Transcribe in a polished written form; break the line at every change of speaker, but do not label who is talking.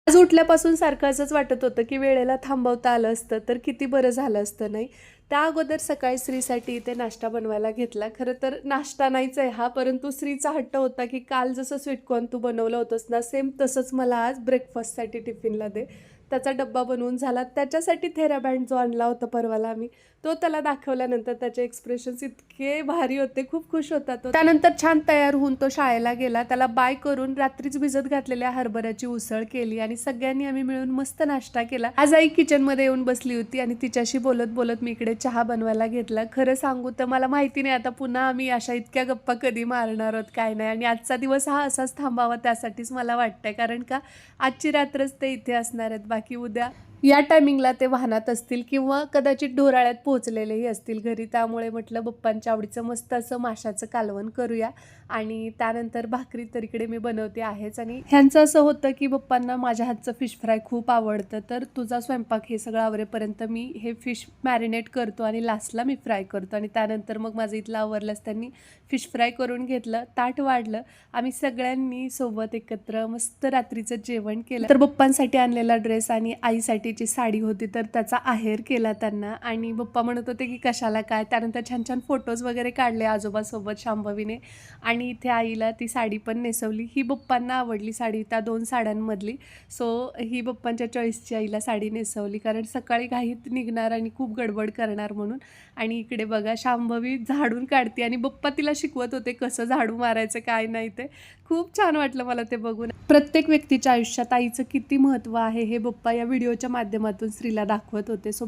आज उठल्यापासून सारखं असंच वाटत होतं की वेळेला थांबवता आलं असतं तर किती बरं झालं असतं नाही. त्या अगोदर सकाळी श्रीसाठी इथे नाश्ता बनवायला घेतला. खरं तर नाश्ता नाहीच आहे हा, परंतु श्रीचा हट्ट होता की काल जसं स्वीटकॉर्न तू बनवलं होतंस ना, सेम तसंच मला आज ब्रेकफास्टसाठी टिफिनला दे. त्याचा डब्बा बनवून झाला. त्याच्यासाठी थेराबँड जो आणला होता परवाला आम्ही, तो त्याला दाखवल्यानंतर त्याचे एक्सप्रेशन्स इतके भारी होते, खूप खुश होता तो. त्यानंतर छान तयार होऊन तो शाळेला गेला. त्याला बाय करून रात्रीच भिजत घातलेल्या हरभऱ्याची उसळ केली आणि सगळ्यांनी आम्ही मिळून मस्त नाश्ता केला. आज आई किचनमध्ये येऊन बसली होती आणि तिच्याशी बोलत बोलत मी इकडे चहा बनवायला घेतला. खरं सांगू तर मला माहिती नाही आता पुन्हा आम्ही अशा इतक्या गप्पा कधी मारणार आहोत काय नाही, आणि आजचा दिवस हा असाच थांबावा त्यासाठीच मला वाटतंय, कारण का आजची रात्रच ते इथे असणार आहेत. बाकी उद्या या टायमिंगला ते वाहनात असतील किंवा कदाचित ढोराळ्यात पोहोचलेलेही असतील घरी. त्यामुळे म्हटलं पप्पांच्या आवडीचं मस्त असं माशाचं कालवण करूया, आणि त्यानंतर भाकरी तर इकडे मी बनवते आहेच. आणि ह्यांचं असं होतं की पप्पांना माझ्या हातचं फिश फ्राय खूप आवडतं, तर तुझा स्वयंपाक हे सगळं आवरेपर्यंत मी हे फिश मॅरिनेट करतो आणि लास्टला मी फ्राय करतो, आणि त्यानंतर मग माझं इथलं आवरलंच. त्यांनी फिश फ्राय करून घेतलं, ताट वाढलं, आम्ही सगळ्यांनी सोबत एकत्र मस्त रात्रीचं जेवण केलं. तर पप्पांसाठी आणलेला ड्रेस आणि आईसाठीची साडी होती तर त्याचा आहेर केला त्यांना, आणि पप्पा म्हणत होते की कशाला काय. त्यानंतर छान छान फोटोज वगैरे काढले आजोबासोबत शांभवीने, आणि इथे आईला ती साडी पण नेसवली. ही पप्पांना आवडली साडी त्या 2 साड्यांमधली, सो ही पप्पांच्या चॉईसची आईला साडी नेसवली, कारण सकाळी घाईत निघणार आणि खूप गडबड करणार म्हणून. आणि इकडे बघा शांभवी झाडून काढते आणि पप्पा तिला शिकवत होते कसं झाडू मारायचं काय नाही. ते खूप छान वाटलं मला ते बघून. प्रत्येक व्यक्तीच्या आयुष्यात आईचं किती महत्त्व आहे हे पप्पा या व्हिडिओच्या माध्यमातून श्रीला दाखवत होते. सो